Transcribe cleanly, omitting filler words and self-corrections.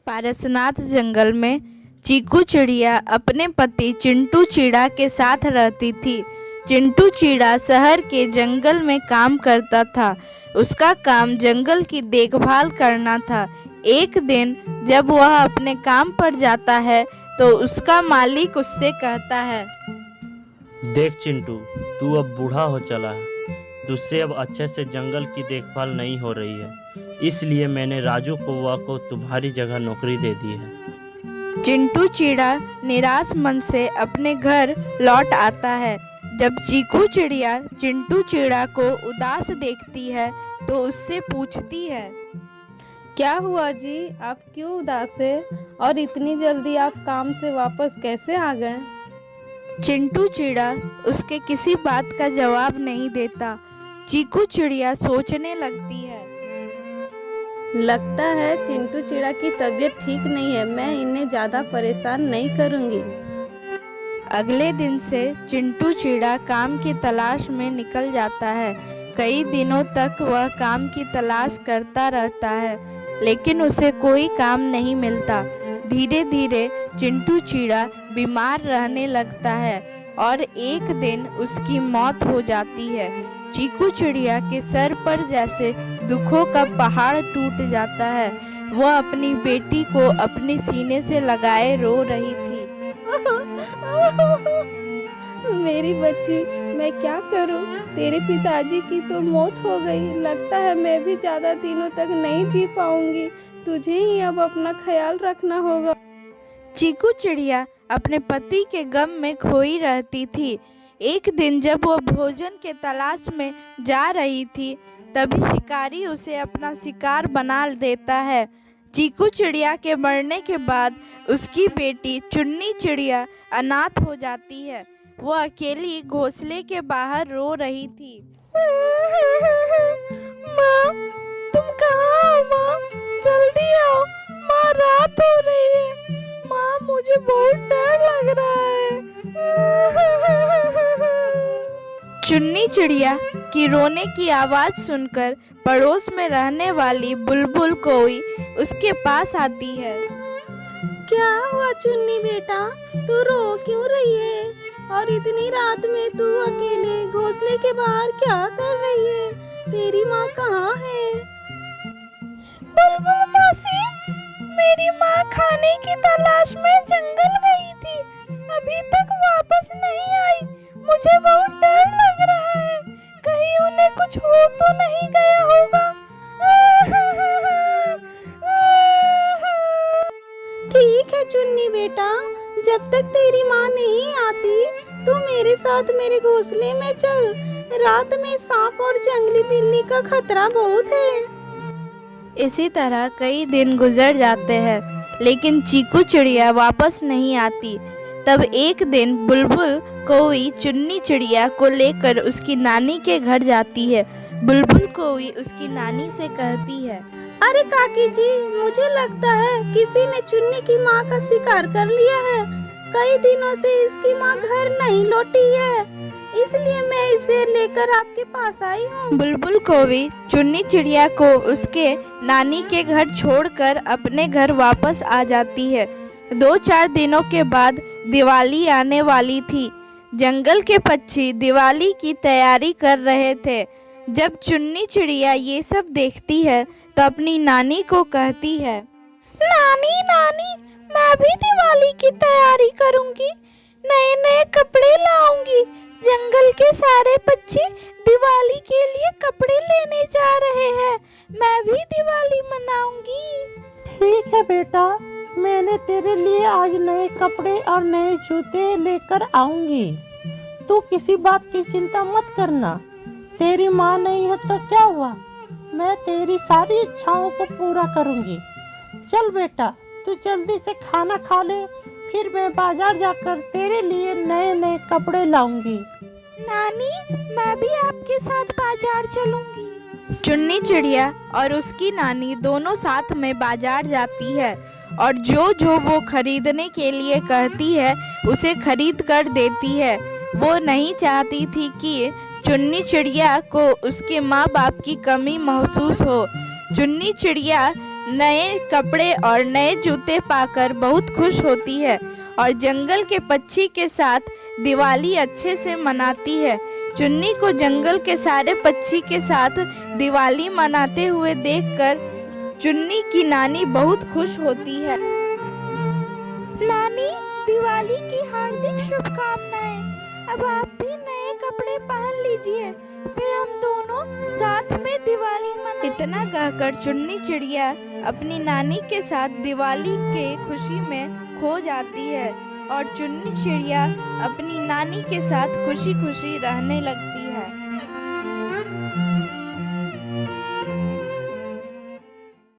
पारसनाथ जंगल में चीकू चिड़िया अपने पति चिंटू चिड़ा के साथ रहती थी। चिंटू चिड़ा शहर के जंगल में काम करता था। उसका काम जंगल की देखभाल करना था। एक दिन जब वह अपने काम पर जाता है तो उसका मालिक उससे कहता है, देख चिंटू, तू अब बूढ़ा हो चला है। तुझसे अब अच्छे से जंगल की देखभाल नहीं हो रही है, इसलिए मैंने राजू कौवा को तुम्हारी जगह नौकरी दे दी है। चिंटू चिड़ा निराश मन से अपने घर लौट आता है। जब चीकू चिड़िया चिंटू चिड़ा को उदास देखती है तो उससे पूछती है, क्या हुआ जी, आप क्यों उदास है और इतनी जल्दी आप काम से वापस कैसे आ गए? चिंटू चिड़ा उसके किसी बात का जवाब नहीं देता। चीकू चिड़िया सोचने लगती है, लगता है चिंटू चिड़ा की तबीयत ठीक नहीं है, मैं इन्हें ज़्यादा परेशान नहीं करूँगी। अगले दिन से चिंटू चिड़ा काम की तलाश में निकल जाता है। कई दिनों तक वह काम की तलाश करता रहता है, लेकिन उसे कोई काम नहीं मिलता। धीरे धीरे चिंटू चिड़ा बीमार रहने लगता है और एक दिन उसकी मौत हो जाती है। चीकू चिड़िया के सर पर जैसे दुखों का पहाड़ टूट जाता है। वह अपनी बेटी को अपने सीने से लगाए रो रही थी। मेरी बच्ची, मैं क्या करूं? तेरे पिताजी की तो मौत हो गई। लगता है मैं भी ज़्यादा दिनों तक नहीं जी पाऊंगी। तुझे ही अब अपना ख्याल रखना होगा। चीकू चिड़िया अपने पति के गम में खोई रहती थी। एक दिन जब वह भोजन के तलाश में जा रही थी, तभी शिकारी उसे अपना शिकार बना देता है। चीकू चिड़िया के मरने के बाद उसकी बेटी चुन्नी चिड़िया अनाथ हो जाती है। वह अकेली घोंसले के बाहर रो रही थी। माँ, तुम कहाँ हो माँ? जल्दी आओ माँ, रात हो रही है। माँ, मुझे बहुत डर लग रहा है। चुन्नी चिड़िया की रोने की आवाज सुनकर पड़ोस में रहने वाली बुलबुल कोई उसके पास आती है। क्या हुआ चुन्नी बेटा, तू रो क्यों रही है? और इतनी रात में तू अकेले घोंसले के बाहर क्या कर रही है? तेरी माँ कहाँ है? बुलबुल मौसी, मेरी माँ खाने की तलाश में जंगल गई थी, अभी तक वापस नहीं आई। मुझे बहुत डर लग रहा है, कहीं उन्हें कुछ हो तो नहीं गया होगा। ठीक है चुन्नी बेटा, जब तक तेरी माँ नहीं आती तो मेरे साथ मेरे घोंसले में चल। रात में सांप और जंगली बिल्ली का खतरा बहुत है। इसी तरह कई दिन गुजर जाते हैं, लेकिन चीकू चिड़िया वापस नहीं आती। तब एक दिन बुलबुल कोई चुन्नी चिड़िया को लेकर उसकी नानी के घर जाती है। बुलबुल कोई उसकी नानी से कहती है, अरे काकी जी, मुझे लगता है किसी ने चुन्नी की माँ का शिकार कर लिया है। कई दिनों से इसकी माँ घर नहीं लौटी है, इसलिए मैं इसे लेकर आपके पास आई हूँ। बुलबुल कोई चुन्नी चिड़िया को उसके नानी के घर छोड़कर अपने घर वापस आ जाती है। 2-4 दिनों के बाद दिवाली आने वाली थी। जंगल के पक्षी दिवाली की तैयारी कर रहे थे। जब चुन्नी चिड़िया ये सब देखती है तो अपनी नानी को कहती है, नानी नानी, मैं भी दिवाली की तैयारी करूंगी, नए नए कपड़े लाऊंगी। जंगल के सारे पक्षी दिवाली के लिए कपड़े लेने जा रहे हैं, मैं भी दिवाली मनाऊंगी। ठीक है बेटा, मैंने तेरे लिए आज नए कपड़े और नए जूते लेकर आऊंगी। तू किसी बात की चिंता मत करना। तेरी माँ नहीं है तो क्या हुआ, मैं तेरी सारी इच्छाओं को पूरा करूंगी। चल बेटा, तू जल्दी से खाना खा ले, फिर मैं बाजार जाकर तेरे लिए नए नए कपड़े लाऊंगी। नानी, मैं भी आपके साथ बाजार चलूंगी। चुन्नी चिड़िया और उसकी नानी दोनों साथ में बाजार जाती है और जो वो खरीदने के लिए कहती है उसे खरीद कर देती है। वो नहीं चाहती थी कि चुन्नी चिड़िया को उसके माँ बाप की कमी महसूस हो। चुन्नी चिड़िया नए कपड़े और नए जूते पाकर बहुत खुश होती है और जंगल के पक्षी के साथ दिवाली अच्छे से मनाती है। चुन्नी को जंगल के सारे पक्षी के साथ दिवाली मनाते हुए देखकर चुन्नी की नानी बहुत खुश होती है। नानी, दिवाली की हार्दिक शुभकामनाएं। अब आप भी नए कपड़े पहन लीजिए, फिर हम दोनों साथ में दिवाली मना। इतना कहकर चुन्नी चिड़िया अपनी नानी के साथ दिवाली के खुशी में खो जाती है और चुन्नी चिड़िया अपनी नानी के साथ खुशी खुशी रहने लगती है।